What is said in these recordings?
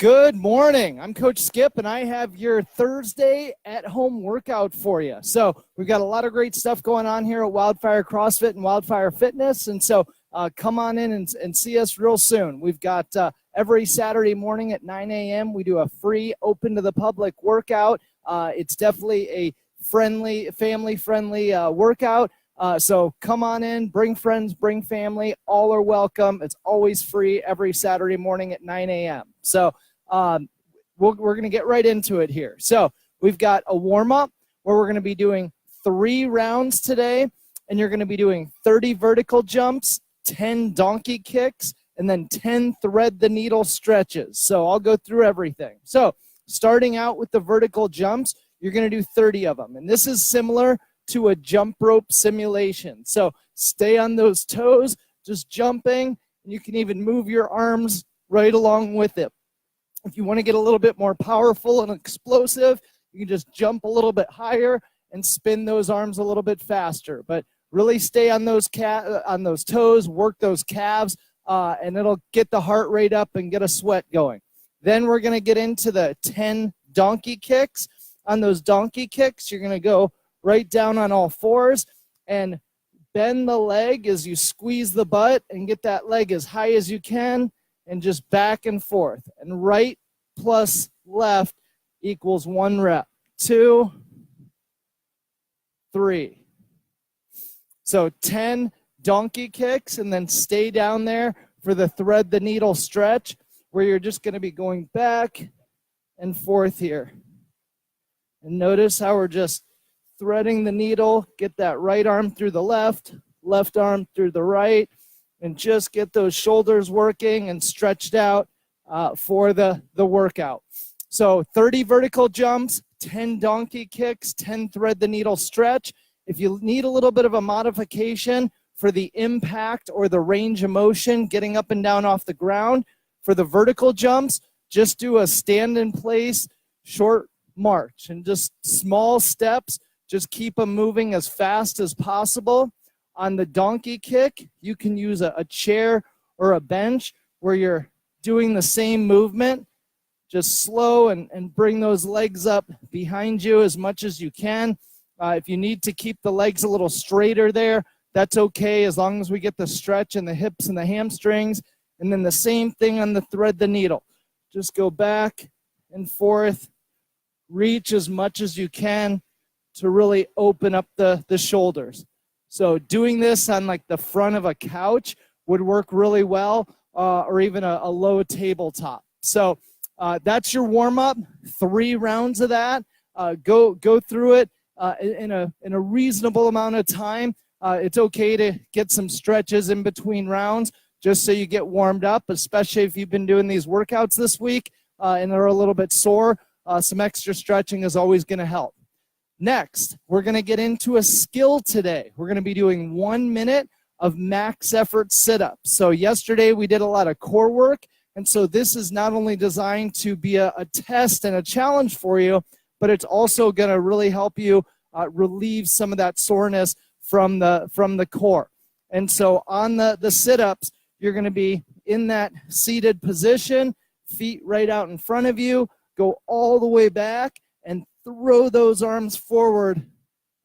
Good morning. I'm Coach Skip, and I have your Thursday at-home workout for you. So we've got a lot of great stuff going on here at Wildfire CrossFit and Wildfire Fitness, and so come on in and see us real soon. We've got every Saturday morning at 9 a.m. we do a free, open-to-the-public workout. It's definitely a family-friendly workout. So come on in, bring friends, bring family. All are welcome. It's always free every Saturday morning at 9 a.m. So we're going to get right into it here. So we've got a warm-up where we're going to be doing 3 rounds today, and you're going to be doing 30 vertical jumps, 10 donkey kicks, and then 10 thread the needle stretches. So I'll go through everything. So starting out with the vertical jumps, you're going to do 30 of them. And this is similar to a jump rope simulation. So stay on those toes, just jumping, and you can even move your arms right along with it. If you want to get a little bit more powerful and explosive, you can just jump a little bit higher and spin those arms a little bit faster. But really stay on those toes, work those calves, and it'll get the heart rate up and get a sweat going. Then we're going to get into the 10 donkey kicks. On those donkey kicks, you're going to go right down on all fours and bend the leg as you squeeze the butt and get that leg as high as you can and just back and forth. And right plus left equals 1 rep. 2, 3. So 10 donkey kicks, and then stay down there for the thread the needle stretch where you're just going to be going back and forth here. And notice how we're just threading the needle, get that right arm through the left arm through the right, and just get those shoulders working and stretched out for the workout. So 30 vertical jumps, 10 donkey kicks, 10 thread the needle stretch. If you need a little bit of a modification for the impact or the range of motion, getting up and down off the ground, for the vertical jumps, just do a stand in place, short march, and just small steps. Just keep them moving as fast as possible. On the donkey kick, you can use a chair or a bench where you're doing the same movement. Just slow and bring those legs up behind you as much as you can. If you need to keep the legs a little straighter there, that's okay, as long as we get the stretch in the hips and the hamstrings. And then the same thing on the thread the needle. Just go back and forth. Reach as much as you can to really open up the shoulders. So doing this on like the front of a couch would work really well, or even a low tabletop. So that's your warm-up, 3 rounds of that. Go through it in a reasonable amount of time. It's okay to get some stretches in between rounds just so you get warmed up, especially if you've been doing these workouts this week and are a little bit sore. Some extra stretching is always going to help. Next, we're going to get into a skill today. We're going to be doing 1 minute of max effort sit-ups. So yesterday we did a lot of core work, and so this is not only designed to be a test and a challenge for you, but it's also going to really help you relieve some of that soreness from the core. And so on the sit-ups, you're going to be in that seated position, feet right out in front of you, go all the way back, and throw those arms forward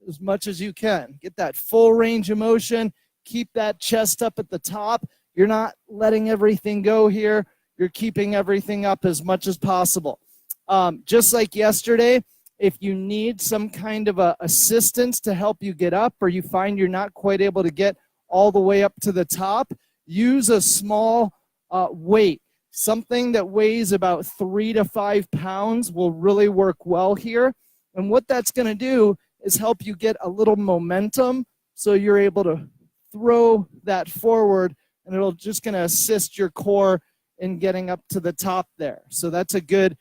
as much as you can. Get that full range of motion. Keep that chest up at the top. You're not letting everything go here. You're keeping everything up as much as possible. Just like yesterday, if you need some kind of assistance to help you get up, or you find you're not quite able to get all the way up to the top, use a small weight. Something that weighs about 3 to 5 pounds will really work well here. And what that's going to do is help you get a little momentum so you're able to throw that forward, and it'll just going to assist your core in getting up to the top there. So that's a good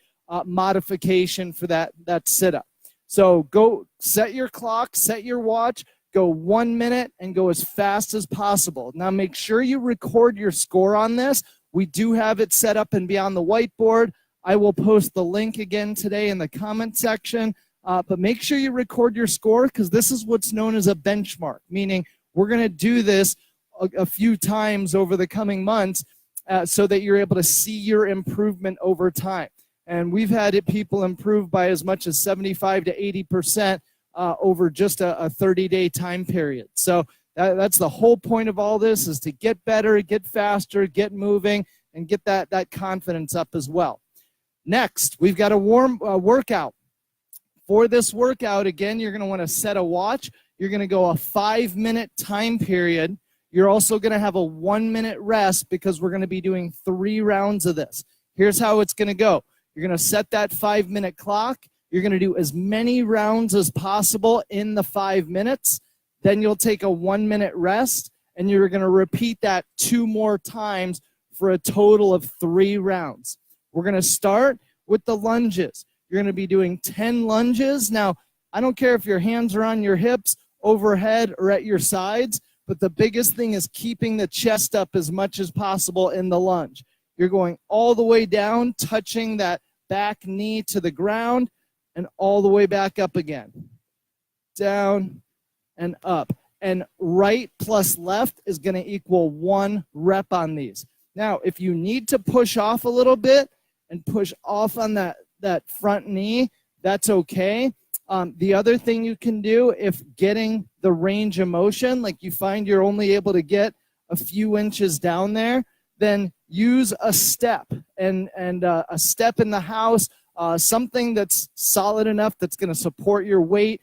modification for that sit-up. So go set your clock, set your watch, go 1 minute and go as fast as possible. Now make sure you record your score on this. We do have it set up and be on the whiteboard. I will post the link again today in the comment section, but make sure you record your score, because this is what's known as a benchmark, meaning we're going to do this a few times over the coming months, so that you're able to see your improvement over time. And we've had people improve by as much as 75 to 80% over just a 30-day time period. So that's the whole point of all this, is to get better, get faster, get moving, and get that confidence up as well. Next, we've got a warm workout. For this workout, again, you're going to want to set a watch. You're going to go a 5-minute time period. You're also going to have a 1-minute rest because we're going to be doing 3 rounds of this. Here's how it's going to go. You're going to set that 5-minute clock. You're going to do as many rounds as possible in the 5 minutes. Then you'll take a 1-minute rest, and you're going to repeat that 2 more times for a total of 3 rounds. We're going to start with the lunges. You're going to be doing 10 lunges. Now, I don't care if your hands are on your hips, overhead, or at your sides, but the biggest thing is keeping the chest up as much as possible in the lunge. You're going all the way down, touching that back knee to the ground, and all the way back up again. Down and up. And right plus left is going to equal 1 rep on these. Now, if you need to push off a little bit and push off on that front knee, that's okay. The other thing you can do, if getting the range of motion, like you find you're only able to get a few inches down there, then use a step and a step in the house, something that's solid enough that's going to support your weight,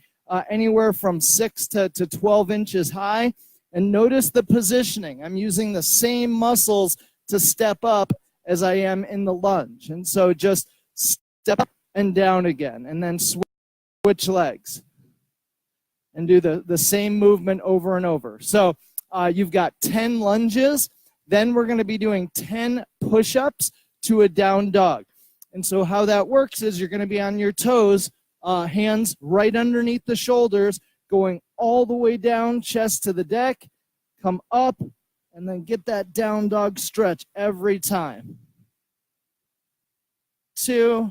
anywhere from 6 to 12 inches high. And notice the positioning. I'm using the same muscles to step up as I am in the lunge. And so just step up and down again, and then switch legs and do the same movement over and over. So you've got 10 lunges. Then we're going to be doing 10 push-ups to a down dog. And so how that works is you're going to be on your toes, hands right underneath the shoulders, going all the way down, chest to the deck, come up, and then get that down dog stretch every time. 2,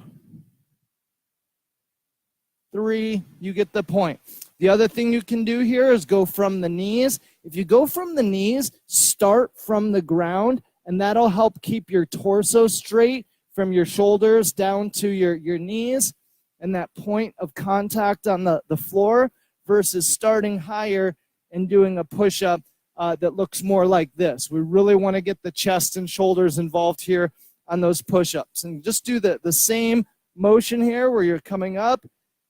3, you get the point. The other thing you can do here is go from the knees. If you go from the knees, start from the ground, and that'll help keep your torso straight from your shoulders down to your knees and that point of contact on the floor, versus starting higher and doing a push-up that looks more like this. We really want to get the chest and shoulders involved here on those push-ups. And just do the same motion here where you're coming up,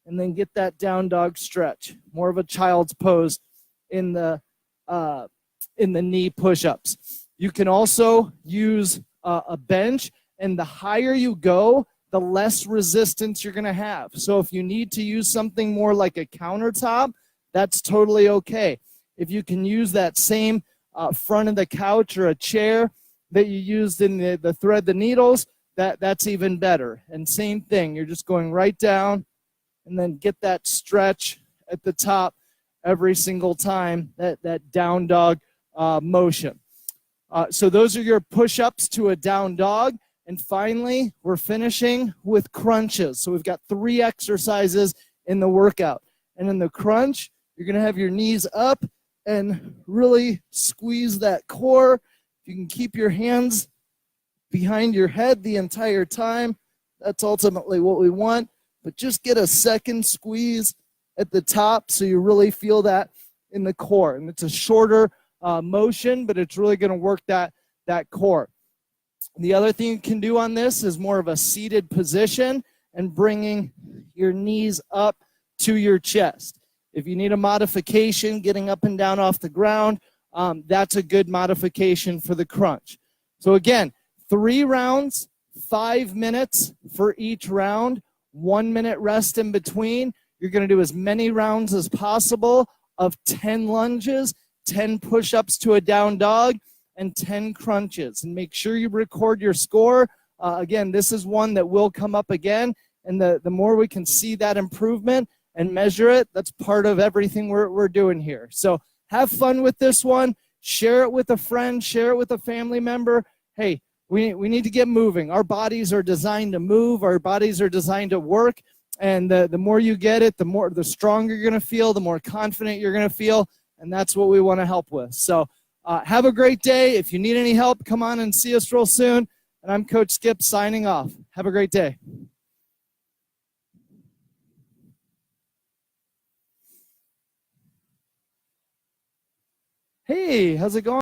and then get that down dog stretch. More of a child's pose in the knee push-ups. You can also use a bench, and the higher you go, the less resistance you're going to have. So if you need to use something more like a countertop, that's totally okay. If you can use that same front of the couch or a chair that you used in the thread the needles, that's even better. And same thing, you're just going right down, and then get that stretch at the top every single time, that down dog motion. So those are your push-ups to a down dog. And finally, we're finishing with crunches. So we've got 3 exercises in the workout. And in the crunch, you're going to have your knees up and really squeeze that core. If you can keep your hands behind your head the entire time, that's ultimately what we want. But just get a second squeeze at the top so you really feel that in the core. And it's a shorter motion, but it's really going to work that core. The other thing you can do on this is more of a seated position and bringing your knees up to your chest. If you need a modification, getting up and down off the ground, that's a good modification for the crunch. So again, 3 rounds, 5 minutes for each round, 1 minute rest in between. You're going to do as many rounds as possible of 10 lunges, 10 push-ups to a down dog, and 10 crunches. And make sure you record your score. Again, this is one that will come up again. And the more we can see that improvement and measure it, that's part of everything we're doing here. So have fun with this one. Share it with a friend. Share it with a family member. Hey, we need to get moving. Our bodies are designed to move. Our bodies are designed to work. And the more you get it, the stronger you're going to feel, the more confident you're going to feel. And that's what we want to help with. So Have a great day. If you need any help, come on and see us real soon. And I'm Coach Skip signing off. Have a great day. Hey, how's it going?